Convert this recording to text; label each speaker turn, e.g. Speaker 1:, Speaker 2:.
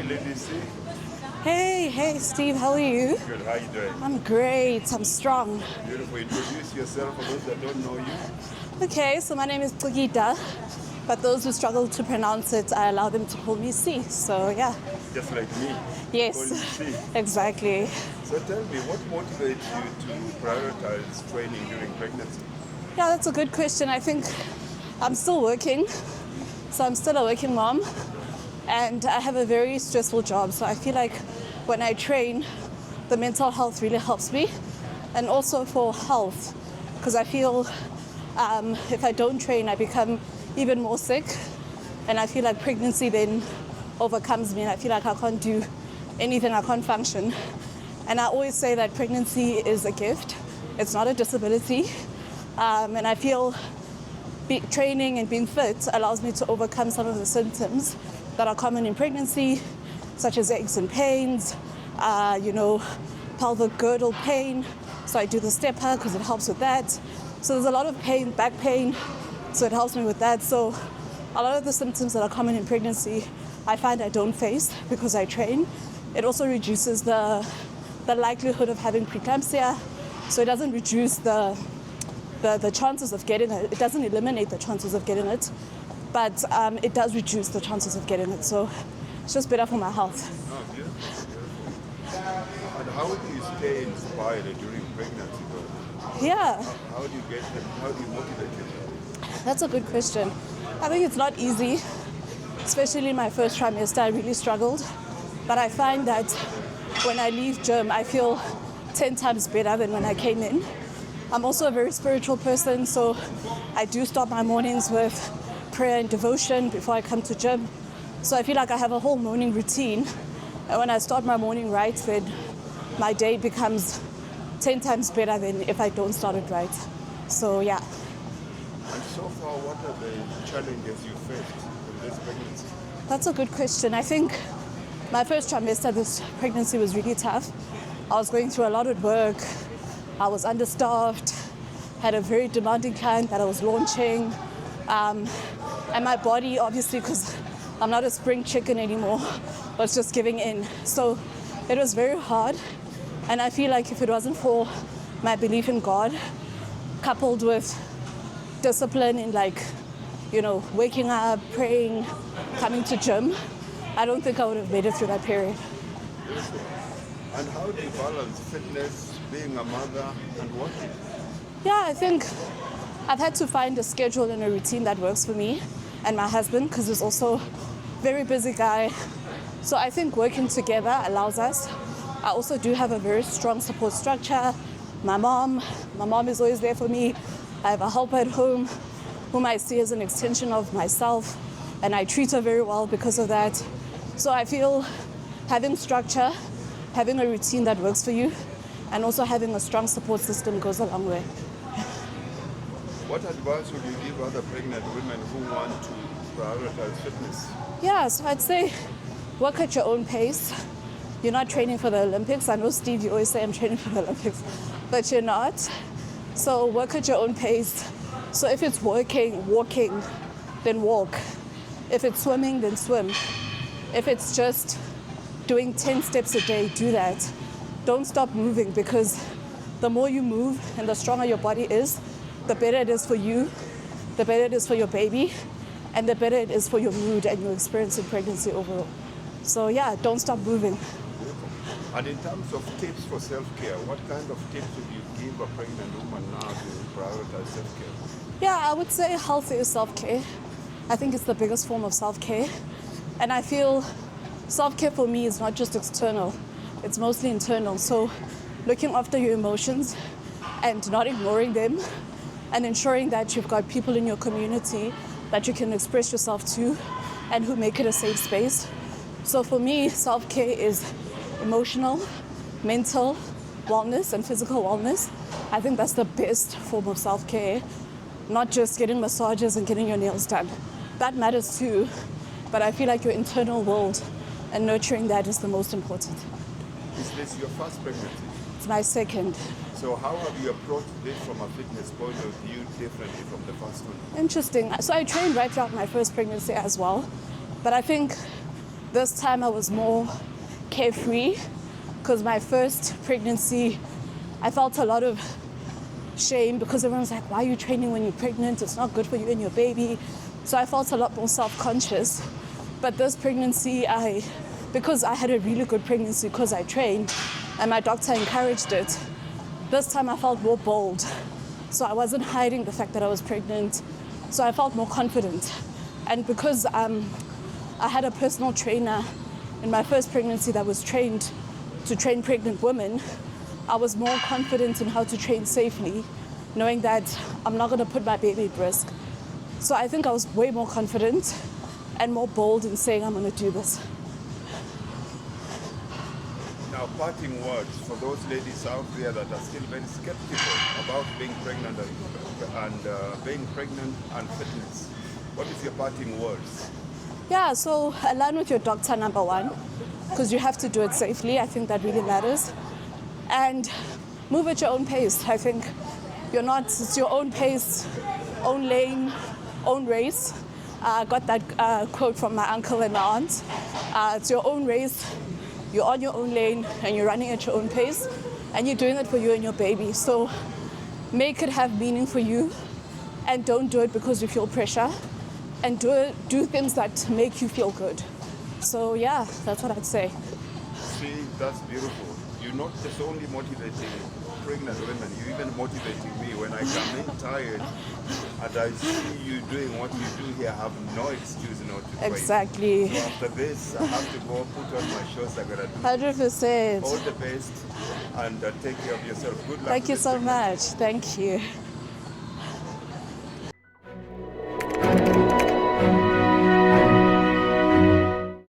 Speaker 1: Lady C.
Speaker 2: Hey, Steve, how are you?
Speaker 1: Good, how you doing?
Speaker 2: I'm great, I'm strong.
Speaker 1: Beautiful. Introduce yourself for those that don't know you.
Speaker 2: Okay, so my name is Preggy Fit, but those who struggle to pronounce it, I allow them to call me C, so yeah.
Speaker 1: Just like me.
Speaker 2: Yes,
Speaker 1: Call you C.
Speaker 2: exactly.
Speaker 1: So tell me, what motivates you to prioritize training during pregnancy?
Speaker 2: Yeah, that's a good question. I think I'm still working, so I'm still a working mom, and I have a very stressful job, so I feel like when I train, the mental health really helps me, and also for health, because I feel if I don't train, I become even more sick, and I feel like pregnancy then overcomes me, and I feel like I can't do anything, I can't function. And I always say that pregnancy is a gift, it's not a disability, and I feel training and being fit allows me to overcome some of the symptoms that are common in pregnancy, such as aches and pains, pelvic girdle pain. So I do the stepper because it helps with that. So there's a lot of pain, back pain, so it helps me with that. So a lot of the symptoms that are common in pregnancy, I find I don't face because I train. It also reduces the likelihood of having preeclampsia, so it doesn't reduce the chances of getting it. It doesn't eliminate the chances of getting it, but it does reduce the chances of getting it. So it's just better for my health.
Speaker 1: Oh, beautiful, beautiful. And how do you stay inspired during pregnancy, though?
Speaker 2: Yeah.
Speaker 1: How do you motivate yourself?
Speaker 2: That's a good question. I think it's not easy, especially in my first trimester. I really struggled, but I find that when I leave gym, I feel 10 times better than when I came in. I'm also a very spiritual person, so I do start my mornings with prayer and devotion before I come to gym. So I feel like I have a whole morning routine, and when I start my morning right, then my day becomes 10 times better than if I don't start it right. So yeah.
Speaker 1: And so far, what are the challenges you faced in this pregnancy?
Speaker 2: That's a good question. I think my first trimester, this pregnancy was really tough. I was going through a lot of work. I was understaffed, had a very demanding client that I was launching. And my body, obviously, because I'm not a spring chicken anymore, was just giving in. So it was very hard. And I feel like if it wasn't for my belief in God, coupled with discipline in waking up, praying, coming to gym, I don't think I would have made it through that period.
Speaker 1: And how do you balance fitness, being a mother, and working?
Speaker 2: Yeah, I think I've had to find a schedule and a routine that works for me and my husband, because he's also a very busy guy. So I think working together allows us. I also do have a very strong support structure. My mom is always there for me. I have a helper at home whom I see as an extension of myself, and I treat her very well because of that. So I feel having structure, having a routine that works for you, and also having a strong support system goes a long way.
Speaker 1: What advice would you give other pregnant women who want to prioritize fitness?
Speaker 2: Yeah, so I'd say work at your own pace. You're not training for the Olympics. I know, Steve, you always say I'm training for the Olympics, but you're not. So work at your own pace. So if it's walking, then walk. If it's swimming, then swim. If it's just doing 10 steps a day, do that. Don't stop moving, because the more you move and the stronger your body is, the better it is for you, the better it is for your baby, and the better it is for your mood and your experience in pregnancy overall. So yeah, don't stop moving.
Speaker 1: And in terms of tips for self-care, what kind of tips would you give a pregnant woman now to prioritize self-care?
Speaker 2: Yeah, I would say health is self-care. I think it's the biggest form of self-care. And I feel self-care for me is not just external, it's mostly internal. So looking after your emotions and not ignoring them, and ensuring that you've got people in your community that you can express yourself to and who make it a safe space. So for me, self-care is emotional, mental wellness, and physical wellness. I think that's the best form of self-care, not just getting massages and getting your nails done. That matters too, but I feel like your internal world and nurturing that is the most important.
Speaker 1: Is this your first pregnancy?
Speaker 2: It's my second.
Speaker 1: So how have you approached this from a fitness point of view differently from the first one?
Speaker 2: Interesting. So I trained right throughout my first pregnancy as well, but I think This time I was more carefree because my first pregnancy, I felt a lot of shame because everyone's like, why are you training when you're pregnant? It's not good for you and your baby. So I felt a lot more self-conscious. But this pregnancy, because I had a really good pregnancy because I trained and my doctor encouraged it, this time I felt more bold. So I wasn't hiding the fact that I was pregnant. So I felt more confident. And because I had a personal trainer in my first pregnancy that was trained to train pregnant women, I was more confident in how to train safely, knowing that I'm not going to put my baby at risk. So I think I was way more confident and more bold in saying I'm going to do this.
Speaker 1: Now, parting words for those ladies out there that are still very skeptical about being pregnant and fitness. What is your parting words?
Speaker 2: Yeah, so align with your doctor, number one, because you have to do it safely. I think that really matters. And move at your own pace. I think it's your own pace, own lane, own race. I got that quote from my uncle and my aunt. It's your own race. You're on your own lane and you're running at your own pace and you're doing it for you and your baby. So make it have meaning for you and don't do it because you feel pressure, and do things that make you feel good. So yeah, that's what I'd say.
Speaker 1: See, that's beautiful. You're not just only motivating pregnant women, you're even motivating me. When I come in tired and I see you doing what you do here, I have no excuse not to train.
Speaker 2: Exactly.
Speaker 1: So after this, I have to go put on my shoes. I gotta do
Speaker 2: 100%.
Speaker 1: all the best and take care of yourself. Good luck.
Speaker 2: Thank you so much. Thank you.